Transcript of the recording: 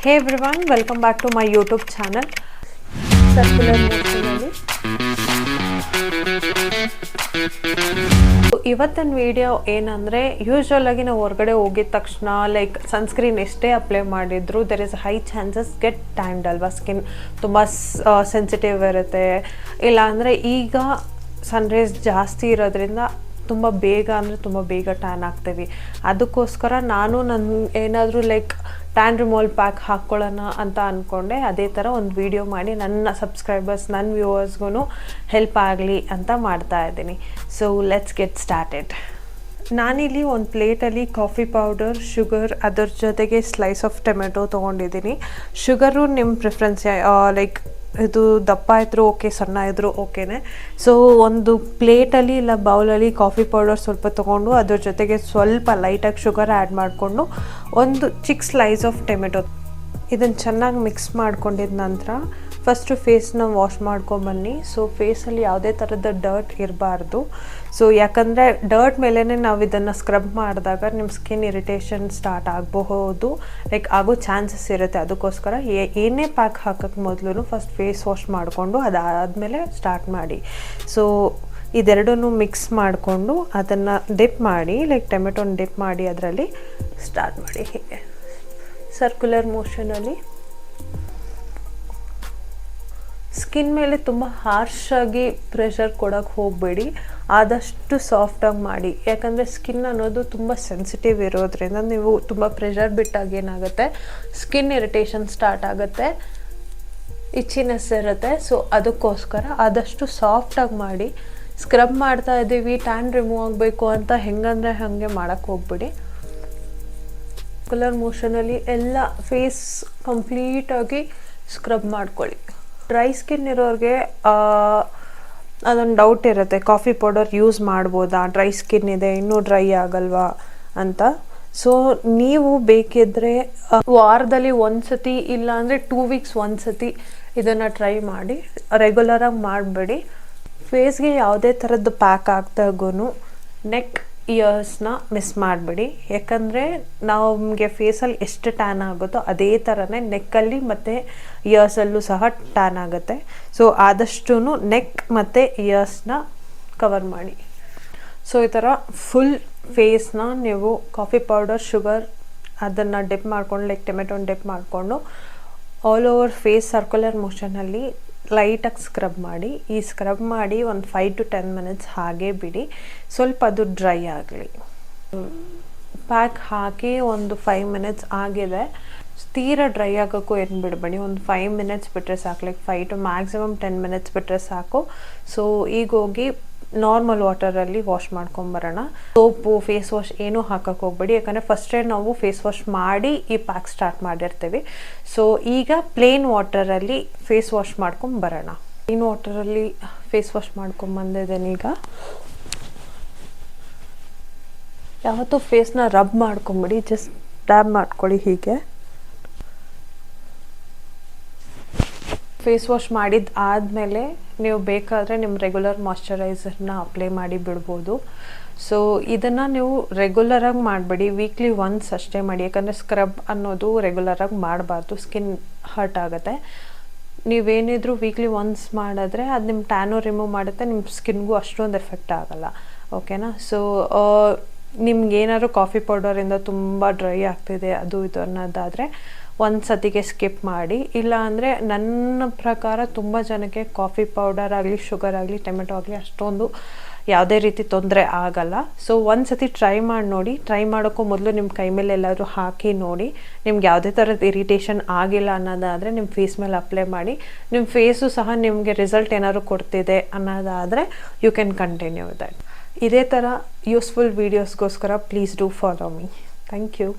Hey everyone, welcome back to my YouTube channel. Circular motion. ಇವತ್ತಿನ video ಏನಂದ್ರೆ usual ಆಗಿ ನಾವು ಹೊರಗಡೆ ಹೋಗಿದ ತಕ್ಷಣ ಲೈಕ್ ಸನ್ಸ್ಕ್ರೀನ್ ಎಷ್ಟೇ ಅಪ್ಲೈ ಮಾಡಿದ್ರು there is high chances get tanned ಅಲ್ವಾ. ಸ್ಕಿನ್ ತುಂಬ ಸೆನ್ಸಿಟಿವ್ ಇರುತ್ತೆ. ಇಲ್ಲ ಅಂದರೆ ಈಗ ಸನ್ರೈಸ್ ಜಾಸ್ತಿ ಇರೋದ್ರಿಂದ ತುಂಬ ಬೇಗ ಟ್ಯಾನ್ ಆಗ್ತೀವಿ. ಅದಕ್ಕೋಸ್ಕರ ನಾನು ಏನಾದರೂ ಲೈಕ್ ಟ್ಯಾನ್ ರಿಮೂವಲ್ ಪ್ಯಾಕ್ ಹಾಕ್ಕೊಳ್ಳೋಣ ಅಂತ ಅಂದ್ಕೊಂಡೆ. ಅದೇ ಥರ ಒಂದು ವಿಡಿಯೋ ಮಾಡಿ ನನ್ನ ಸಬ್ಸ್ಕ್ರೈಬರ್ಸ್, ನನ್ನ ವ್ಯೂವರ್ಸ್ಗೂ ಹೆಲ್ಪ್ ಆಗಲಿ ಅಂತ ಮಾಡ್ತಾ ಇದ್ದೀನಿ. So let's get started. ನಾನಿಲ್ಲಿ ಒಂದು ಪ್ಲೇಟಲ್ಲಿ ಕಾಫಿ ಪೌಡರ್, ಶುಗರ್, ಅದರ ಜೊತೆಗೆ ಸ್ಲೈಸ್ ಆಫ್ ಟೊಮೆಟೊ ತೊಗೊಂಡಿದ್ದೀನಿ. ಶುಗರು ನಿಮ್ಮ ಪ್ರಿಫರೆನ್ಸ್, ಲೈಕ್ ಇದು ದಪ್ಪ ಇದ್ದರೂ ಓಕೆ, ಸಣ್ಣ ಇದ್ದರೂ ಓಕೆನೇ. ಸೊ ಒಂದು ಪ್ಲೇಟಲ್ಲಿ ಇಲ್ಲ ಬೌಲಲ್ಲಿ ಕಾಫಿ ಪೌಡರ್ ಸ್ವಲ್ಪ ತೊಗೊಂಡು ಅದ್ರ ಜೊತೆಗೆ ಸ್ವಲ್ಪ ಲೈಟಾಗಿ ಶುಗರ್ ಆ್ಯಡ್ ಮಾಡಿಕೊಂಡು ಒಂದು ಚಿಕ್ಕ ಸ್ಲೈಸ್ ಆಫ್ ಟೊಮೆಟೊ ಇದನ್ನು ಚೆನ್ನಾಗಿ ಮಿಕ್ಸ್ ಮಾಡ್ಕೊಂಡಿದ ನಂತರ ಫಸ್ಟು ಫೇಸ್ನ ವಾಶ್ ಮಾಡ್ಕೊಂಬನ್ನಿ. ಸೊ ಫೇಸಲ್ಲಿ ಯಾವುದೇ ಥರದ ಡರ್ಟ್ ಇರಬಾರ್ದು. ಸೊ ಯಾಕಂದರೆ ಡರ್ಟ್ ಮೇಲೇ ನಾವು ಇದನ್ನು ಸ್ಕ್ರಬ್ ಮಾಡಿದಾಗ ನಿಮ್ಮ ಸ್ಕಿನ್ ಇರಿಟೇಷನ್ ಸ್ಟಾರ್ಟ್ ಆಗಬಹುದು, ಲೈಕ್ ಆಗೋ ಚಾನ್ಸಸ್ ಇರುತ್ತೆ. ಅದಕ್ಕೋಸ್ಕರ ಏನೇ ಪ್ಯಾಕ್ ಹಾಕೋಕ್ಕೆ ಮೊದಲು ಫಸ್ಟ್ ಫೇಸ್ ವಾಶ್ ಮಾಡಿಕೊಂಡು ಅದಾದಮೇಲೆ ಸ್ಟಾರ್ಟ್ ಮಾಡಿ. ಸೊ ಇದೆರಡನ್ನೂ ಮಿಕ್ಸ್ ಮಾಡಿಕೊಂಡು ಅದನ್ನು ಡಿಪ್ ಮಾಡಿ, ಲೈಕ್ ಟೊಮೆಟೊನ ಡಿಪ್ ಮಾಡಿ ಅದರಲ್ಲಿ ಸ್ಟಾರ್ಟ್ ಮಾಡಿ. ಹೀಗೆ ಸರ್ಕ್ಯುಲರ್ ಮೋಷನಲ್ಲಿ ಸ್ಕಿನ್ ಮೇಲೆ ತುಂಬ ಹಾರ್ಷಾಗಿ ಪ್ರೆಷರ್ ಕೊಡೋಕ್ಕೆ ಹೋಗಬೇಡಿ, ಆದಷ್ಟು ಸಾಫ್ಟಾಗಿ ಮಾಡಿ. ಯಾಕಂದರೆ ಸ್ಕಿನ್ ಅನ್ನೋದು ತುಂಬ ಸೆನ್ಸಿಟಿವ್ ಇರೋದ್ರಿಂದ ನೀವು ತುಂಬ ಪ್ರೆಷರ್ ಬಿಟ್ಟಾಗ ಏನಾಗುತ್ತೆ, ಸ್ಕಿನ್ ಇರಿಟೇಷನ್ ಸ್ಟಾರ್ಟ್ ಆಗುತ್ತೆ, ಇಚ್ಚಿನೆಸ್ ಇರುತ್ತೆ. ಸೊ ಅದಕ್ಕೋಸ್ಕರ ಆದಷ್ಟು ಸಾಫ್ಟಾಗಿ ಮಾಡಿ. ಸ್ಕ್ರಬ್ ಮಾಡ್ತಾ ಇದ್ದೀವಿ, ಟ್ಯಾನ್ ರಿಮೂವ್ ಆಗಬೇಕು ಅಂತ ಹೆಂಗಂದರೆ ಹಾಗೆ ಮಾಡೋಕ್ಕೆ ಹೋಗ್ಬೇಡಿ. ಕಲರ್ ಮೋಷನಲ್ಲಿ ಎಲ್ಲ ಫೇಸ್ ಕಂಪ್ಲೀಟಾಗಿ ಸ್ಕ್ರಬ್ ಮಾಡ್ಕೊಳ್ಳಿ. ಡ್ರೈ ಸ್ಕಿನ್ ಇರೋರಿಗೆ ಅದೊಂದು ಡೌಟ್ ಇರುತ್ತೆ, ಕಾಫಿ ಪೌಡರ್ ಯೂಸ್ ಮಾಡ್ಬೋದಾ, ಡ್ರೈ ಸ್ಕಿನ್ ಇದೆ ಇನ್ನೂ ಡ್ರೈ ಆಗಲ್ವಾ ಅಂತ. ಸೊ ನೀವು ಬೇಕಿದ್ದರೆ ವಾರದಲ್ಲಿ ಒಂದ್ಸತಿ ಇಲ್ಲ ಅಂದರೆ 2 ವೀಕ್ಸ್ ಒಂದ್ಸತಿ ಇದನ್ನು ಟ್ರೈ ಮಾಡಿ. ರೆಗ್ಯುಲರಾಗಿ ಮಾಡಬೇಡಿ. ಫೇಸ್ಗೆ ಯಾವುದೇ ಥರದ್ದು ಪ್ಯಾಕ್ ಆಗ್ದಾಗೂ ನೆಕ್, ಇಯರ್ಸ್ನ ಮಿಸ್ ಮಾಡಬೇಡಿ. ಯಾಕಂದರೆ ನಮಗೆ ಫೇಸಲ್ಲಿ ಎಷ್ಟು ಟ್ಯಾನ್ ಆಗುತ್ತೋ ಅದೇ ಥರನೇ ನೆಕ್ಕಲ್ಲಿ ಮತ್ತು ಇಯರ್ಸಲ್ಲೂ ಸಹ ಟ್ಯಾನ್ ಆಗುತ್ತೆ. ಸೊ ಆದಷ್ಟು ನೆಕ್ ಮತ್ತು ಇಯರ್ಸ್ನ ಕವರ್ ಮಾಡಿ. ಸೊ ಈ ಥರ ಫುಲ್ ಫೇಸ್ನ ನೀವು ಕಾಫಿ ಪೌಡರ್, ಶುಗರ್ ಅದನ್ನು ಡಿಪ್ ಮಾಡಿಕೊಂಡು, ಲೈಕ್ ಟೊಮೆಟೊನ ಡಿಪ್ ಮಾಡಿಕೊಂಡು ಆಲ್ ಓವರ್ ಫೇಸ್ ಸರ್ಕ್ಯುಲರ್ ಮೋಷನಲ್ಲಿ ಲೈಟಾಗಿ ಸ್ಕ್ರಬ್ ಮಾಡಿ. ಈ ಸ್ಕ್ರಬ್ ಮಾಡಿ ಒಂದು 5 to 10 ಮಿನಿಟ್ಸ್ ಹಾಗೇ ಬಿಡಿ, ಸ್ವಲ್ಪ ಅದು ಡ್ರೈ ಆಗಲಿ. ಪ್ಯಾಕ್ ಹಾಕಿ ಒಂದು 5 ಮಿನಿಟ್ಸ್ ಆಗಿದೆ. ತೀರಾ ಡ್ರೈ ಆಗೋಕ್ಕೂ ಏನು ಬಿಡಬೇಡಿ, ಒಂದು 5 ಮಿನಿಟ್ಸ್ ಬಿಟ್ಟರೆ ಸಾಕು, ಲೈಕ್ 5 to ಮ್ಯಾಕ್ಸಿಮಮ್ 10 ಮಿನಿಟ್ಸ್ ಬಿಟ್ಟರೆ ಸಾಕು. ಸೊ ಈಗ ಹೋಗಿ ನಾರ್ಮಲ್ ವಾಟರಲ್ಲಿ ವಾಶ್ ಮಾಡ್ಕೊಂಬರೋಣ. ಸೋಪು, ಫೇಸ್ ವಾಶ್ ಏನೂ ಹಾಕೋಕ್ಕೆ ಹೋಗ್ಬೇಡಿ, ಯಾಕಂದರೆ ಫಸ್ಟೇ ನಾವು ಫೇಸ್ ವಾಶ್ ಮಾಡಿ ಈ ಪ್ಯಾಕ್ ಸ್ಟಾರ್ಟ್ ಮಾಡಿರ್ತೀವಿ. ಸೊ ಈಗ ಪ್ಲೇನ್ ವಾಟರಲ್ಲಿ ಫೇಸ್ ವಾಶ್ ಮಾಡ್ಕೊಂಬರೋಣ. ಪ್ಲೇನ್ ವಾಟರಲ್ಲಿ ಫೇಸ್ ವಾಶ್ ಮಾಡ್ಕೊಂಬಂದಿದ್ದೇನೆ. ಈಗ ಯಾವತ್ತೂ ಫೇಸ್ನ ರಬ್ ಮಾಡ್ಕೊಂಬಿಡಿ, ಜಸ್ಟ್ ಡ್ಯಾಬ್ ಮಾಡ್ಕೊಳ್ಳಿ. ಹೀಗೆ ಫೇಸ್ ವಾಶ್ ಮಾಡಿದ ಆದಮೇಲೆ ನೀವು ಬೇಕಾದರೆ ನಿಮ್ಮ ರೆಗ್ಯುಲರ್ ಮಾಯ್ಶ್ಚರೈಸರ್ನ ಅಪ್ಲೈ ಮಾಡಿ ಬಿಡ್ಬೋದು. ಸೊ ಇದನ್ನು ನೀವು ರೆಗ್ಯುಲರಾಗಿ ಮಾಡಬೇಡಿ, ವೀಕ್ಲಿ ಒನ್ಸ್ ಅಷ್ಟೇ ಮಾಡಿ. ಯಾಕಂದರೆ ಸ್ಕ್ರಬ್ ಅನ್ನೋದು ರೆಗ್ಯುಲರಾಗಿ ಮಾಡಬಾರ್ದು, ಸ್ಕಿನ್ ಹರ್ಟ್ ಆಗುತ್ತೆ. ನೀವೇನಿದ್ರು ವೀಕ್ಲಿ ಒನ್ಸ್ ಮಾಡಿದ್ರೆ ಅದು ನಿಮ್ಮ ಟ್ಯಾನು ರಿಮೂವ್ ಮಾಡುತ್ತೆ, ನಿಮ್ಮ ಸ್ಕಿನ್ಗೂ ಅಷ್ಟೊಂದು ಎಫೆಕ್ಟ್ ಆಗೋಲ್ಲ. ಓಕೆನಾ? ಸೊ ನಿಮ್ಗೇನಾದ್ರು ಕಾಫಿ ಪೌಡರಿಂದ ತುಂಬ ಡ್ರೈ ಆಗ್ತಿದೆ ಅದು ಇದು ಅನ್ನೋದಾದರೆ ಒಂದು ಸತಿಗೆ ಸ್ಕಿಪ್ ಮಾಡಿ. ಇಲ್ಲ ಅಂದರೆ ನನ್ನ ಪ್ರಕಾರ ತುಂಬ ಜನಕ್ಕೆ ಕಾಫಿ ಪೌಡರ್ ಆಗಲಿ, ಶುಗರ್ ಆಗಲಿ, ಟೊಮೆಟೊ ಆಗಲಿ ಅಷ್ಟೊಂದು ಯಾವುದೇ ರೀತಿ ತೊಂದರೆ ಆಗಲ್ಲ. ಸೊ ಒಂದು ಸತಿ ಟ್ರೈ ಮಾಡಿ ನೋಡಿ. ಟ್ರೈ ಮಾಡೋಕ್ಕೂ ಮೊದಲು ನಿಮ್ಮ ಕೈ ಮೇಲೆ ಎಲ್ಲಾದರೂ ಹಾಕಿ ನೋಡಿ. ನಿಮ್ಗೆ ಯಾವುದೇ ಥರದ ಇರಿಟೇಷನ್ ಆಗಿಲ್ಲ ಅನ್ನೋದಾದರೆ ನಿಮ್ಮ ಫೇಸ್ ಮೇಲೆ ಅಪ್ಲೈ ಮಾಡಿ. ನಿಮ್ಮ ಫೇಸು ಸಹ ನಿಮಗೆ ರಿಸಲ್ಟ್ ಏನಾದ್ರು ಕೊಡ್ತಿದೆ ಅನ್ನೋದಾದರೆ ಯು ಕ್ಯಾನ್ ಕಂಟಿನ್ಯೂ ದಟ್. ಇದೇ ಥರ ಯೂಸ್ಫುಲ್ ವೀಡಿಯೋಸ್ಗೋಸ್ಕರ please do follow me. Thank you.